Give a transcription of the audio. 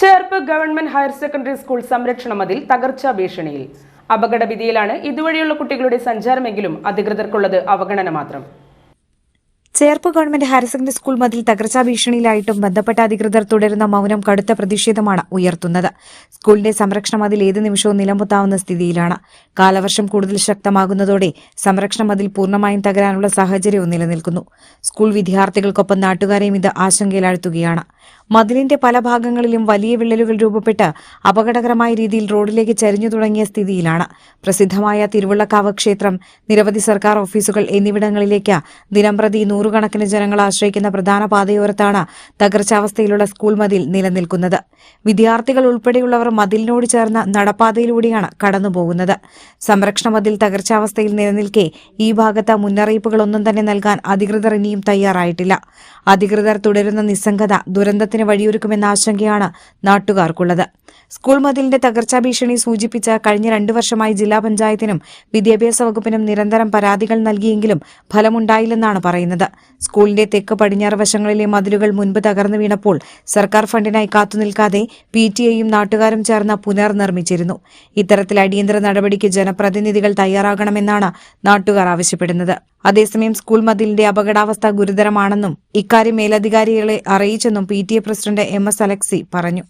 Cherpu government higher secondary school സംരക്ഷണ മതിൽ തകർച്ചാ ഭീഷണിയിൽ. അപകടഭീതിയിലാണ് ഇതുവഴിയുള്ള കുട്ടികളുടെ സഞ്ചാരമെങ്കിലും അധികൃതർക്കുള്ളത് അവഗണന മാത്രം. Cherpu government higher secondary school മതിൽ തകർച്ചാ ഭീഷണിയിലായിട്ടും ബന്ധപ്പെട്ട അധികൃതർ തുടരുന്ന മൌനം കടുത്ത പ്രതിഷേധമാണ് ഉയർത്തുന്നത്. സ്കൂളിന്റെ സംരക്ഷണ മതിൽ ഏത് നിമിഷവും നിലംപൊത്താവുന്ന സ്ഥിതിയിലാണ്. കാലവർഷം കൂടുതൽ ശക്തമാകുന്നതോടെ സംരക്ഷണ മതിൽ പൂർണ്ണമായും തകരാനുള്ള സാഹചര്യവും നിലനിൽക്കുന്നു. സ്കൂൾ വിദ്യാർത്ഥികൾക്കൊപ്പം നാട്ടുകാരെയും ഇത് ആശങ്കയിലാഴ്ത്തുകയാണ്. മതിലിന്റെ പല ഭാഗങ്ങളിലും വലിയ വിള്ളലുകൾ രൂപപ്പെട്ട് അപകടകരമായ രീതിയിൽ റോഡിലേക്ക് ചരിഞ്ഞു തുടങ്ങിയ സ്ഥിതിയിലാണ്. പ്രസിദ്ധമായ തിരുവുള്ളക്കാവ് ക്ഷേത്രം, നിരവധി സർക്കാർ ഓഫീസുകൾ എന്നിവിടങ്ങളിലേക്ക് ദിനംപ്രതി നൂറുകണക്കിന് ജനങ്ങൾ ആശ്രയിക്കുന്ന പ്രധാന പാതയോരത്താണ് തകർച്ചാവസ്ഥയിലുള്ള സ്കൂൾ മതിൽ നിലനിൽക്കുന്നത്. വിദ്യാർത്ഥികൾ ഉൾപ്പെടെയുള്ളവർ മതിലിനോട് ചേർന്ന നടപ്പാതയിലൂടെയാണ് കടന്നുപോകുന്നത്. സംരക്ഷണ മതിൽ തകർച്ചാവസ്ഥയിൽ നിലനിൽക്കെ ഈ ഭാഗത്ത് മുന്നറിയിപ്പുകളൊന്നും തന്നെ നൽകാൻ അധികൃതർ ഇനിയും തയ്യാറായിട്ടില്ല. അധികൃതർ തുടരുന്ന നിസ്സംഗത ദുരന്തത്തിന് വഴിയൊരുക്കുമെന്ന ആശങ്കയാണ് നാട്ടുകാർക്കുള്ളത്. സ്കൂൾ മതിലിന്റെ തകർച്ചാ ഭീഷണി സൂചിപ്പിച്ച് കഴിഞ്ഞ 2 വർഷമായി ജില്ലാ പഞ്ചായത്തിനും വിദ്യാഭ്യാസ വകുപ്പിനും നിരന്തരം പരാതികൾ നൽകിയെങ്കിലും ഫലമുണ്ടായില്ലെന്നാണ് പറയുന്നത്. സ്കൂളിന്റെ തെക്ക് പടിഞ്ഞാറ് വശങ്ങളിലെ മതിലുകൾ മുൻപ് തകർന്നു വീണപ്പോൾ സർക്കാർ ഫണ്ടിനായി കാത്തുനിൽക്കാതെ PTA-യും നാട്ടുകാരും ചേർന്ന് പുനർനിർമ്മിച്ചിരുന്നു. ഇത്തരത്തിൽ അടിയന്തര നടപടിക്ക് ജനപ്രതിനിധികൾ തയ്യാറാകണമെന്നാണ് നാട്ടുകാർ ആവശ്യപ്പെടുന്നത്. അതേസമയം സ്കൂൾ മതിലിന്റെ അപകടാവസ്ഥ ഗുരുതരമാണെന്നും ഇക്കാര്യം മേലധികാരികളെ അറിയിച്ചെന്നും PTA പ്രസിഡന്റ് MS അലക്സി പറഞ്ഞു.